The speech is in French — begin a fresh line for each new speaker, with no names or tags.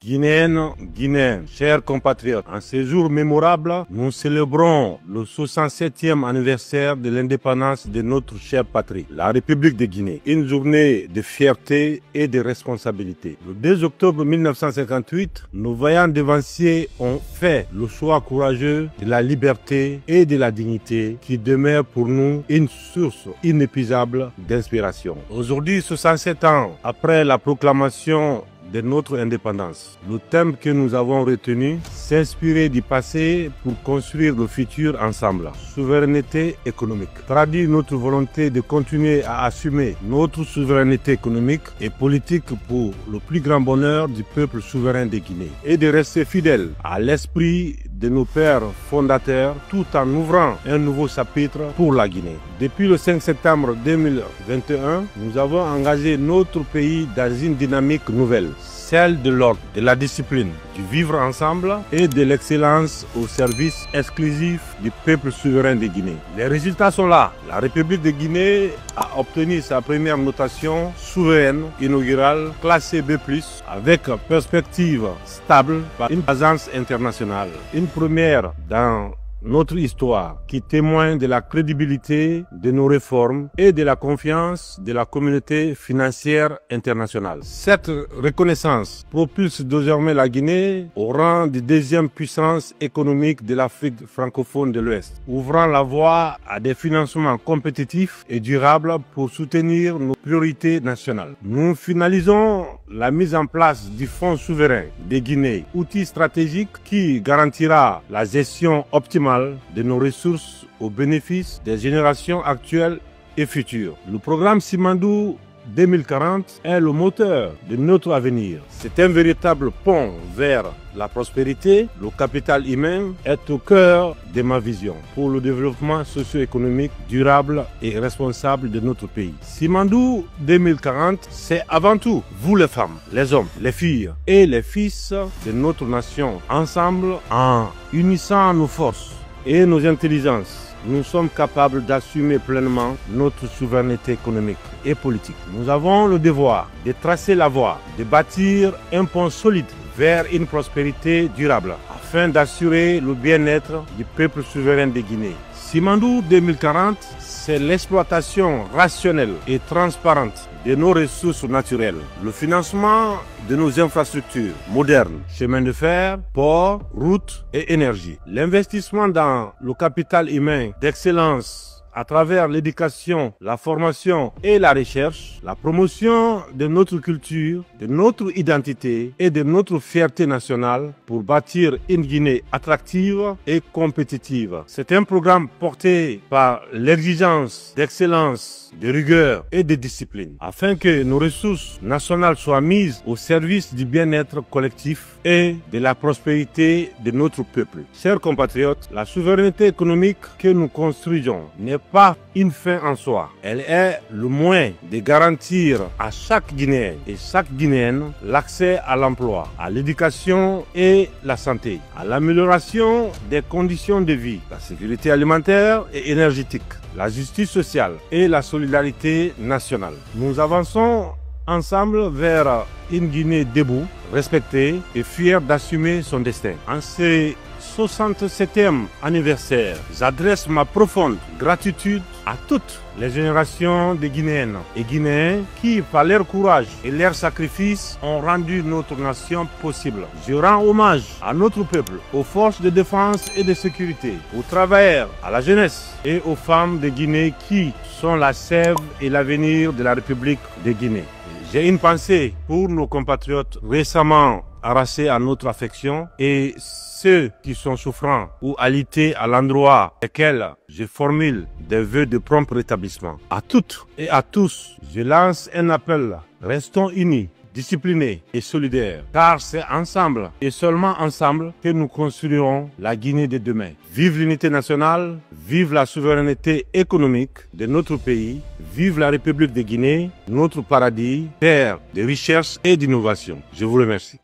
Guinéennes, Guinéens, chers compatriotes, en ces jours mémorables, nous célébrons le 67e anniversaire de l'indépendance de notre chère patrie, la République de Guinée. Une journée de fierté et de responsabilité. Le 2 octobre 1958, nos vaillants devanciers ont fait le choix courageux de la liberté et de la dignité qui demeure pour nous une source inépuisable d'inspiration. Aujourd'hui, 67 ans après la proclamation de notre indépendance, le thème que nous avons retenu, s'inspirer du passé pour construire le futur ensemble. Souveraineté économique traduit notre volonté de continuer à assumer notre souveraineté économique et politique pour le plus grand bonheur du peuple souverain de Guinée et de rester fidèle à l'esprit de nos pères fondateurs tout en ouvrant un nouveau chapitre pour la Guinée. Depuis le 5 septembre 2021, nous avons engagé notre pays dans une dynamique nouvelle, celle de l'ordre, de la discipline, du vivre ensemble et de l'excellence au service exclusif du peuple souverain de Guinée. Les résultats sont là. La République de Guinée a obtenu sa première notation souveraine inaugurale classée B+, avec perspective stable par une agence internationale. Une première dans notre histoire qui témoigne de la crédibilité de nos réformes et de la confiance de la communauté financière internationale. Cette reconnaissance propulse désormais la Guinée au rang de deuxième puissance économique de l'Afrique francophone de l'Ouest, ouvrant la voie à des financements compétitifs et durables pour soutenir nos priorités nationales. Nous finalisons la mise en place du Fonds souverain de Guinée, outil stratégique qui garantira la gestion optimale de nos ressources au bénéfice des générations actuelles et futures. Le programme Simandou 2040 est le moteur de notre avenir. C'est un véritable pont vers la prospérité. Le capital humain est au cœur de ma vision pour le développement socio-économique durable et responsable de notre pays. Simandou 2040, c'est avant tout vous les femmes, les hommes, les filles et les fils de notre nation. Ensemble, en unissant nos forces et nos intelligences, nous sommes capables d'assumer pleinement notre souveraineté économique et politique. Nous avons le devoir de tracer la voie, de bâtir un pont solide vers une prospérité durable, afin d'assurer le bien-être du peuple souverain de Guinée. Simandou 2040, c'est l'exploitation rationnelle et transparente de nos ressources naturelles, le financement de nos infrastructures modernes, chemins de fer, ports, routes et énergie, l'investissement dans le capital humain d'excellence à travers l'éducation, la formation et la recherche, la promotion de notre culture, de notre identité et de notre fierté nationale pour bâtir une Guinée attractive et compétitive. C'est un programme porté par l'exigence d'excellence, de rigueur et de discipline, afin que nos ressources nationales soient mises au service du bien-être collectif et de la prospérité de notre peuple. Chers compatriotes, la souveraineté économique que nous construisons n'est pas une fin en soi. Elle est le moyen de garantir à chaque Guinéen et chaque Guinéenne l'accès à l'emploi, à l'éducation et la santé, à l'amélioration des conditions de vie, la sécurité alimentaire et énergétique, la justice sociale et la solidarité nationale. Nous avançons ensemble vers une Guinée debout, respectée et fière d'assumer son destin. En ce 67e anniversaire, j'adresse ma profonde gratitude à toutes les générations de Guinéennes et Guinéens qui, par leur courage et leur sacrifice, ont rendu notre nation possible. Je rends hommage à notre peuple, aux forces de défense et de sécurité, aux travailleurs, à la jeunesse et aux femmes de Guinée qui sont la sève et l'avenir de la République de Guinée. J'ai une pensée pour nos compatriotes récemment arrachés à notre affection et ceux qui sont souffrants ou alités à l'endroit desquels je formule des vœux de prompt rétablissement. À toutes et à tous, je lance un appel. Restons unis, disciplinés et solidaires, car c'est ensemble et seulement ensemble que nous construirons la Guinée de demain. Vive l'unité nationale, vive la souveraineté économique de notre pays, vive la République de Guinée, notre paradis, terre de richesse et d'innovation. Je vous remercie.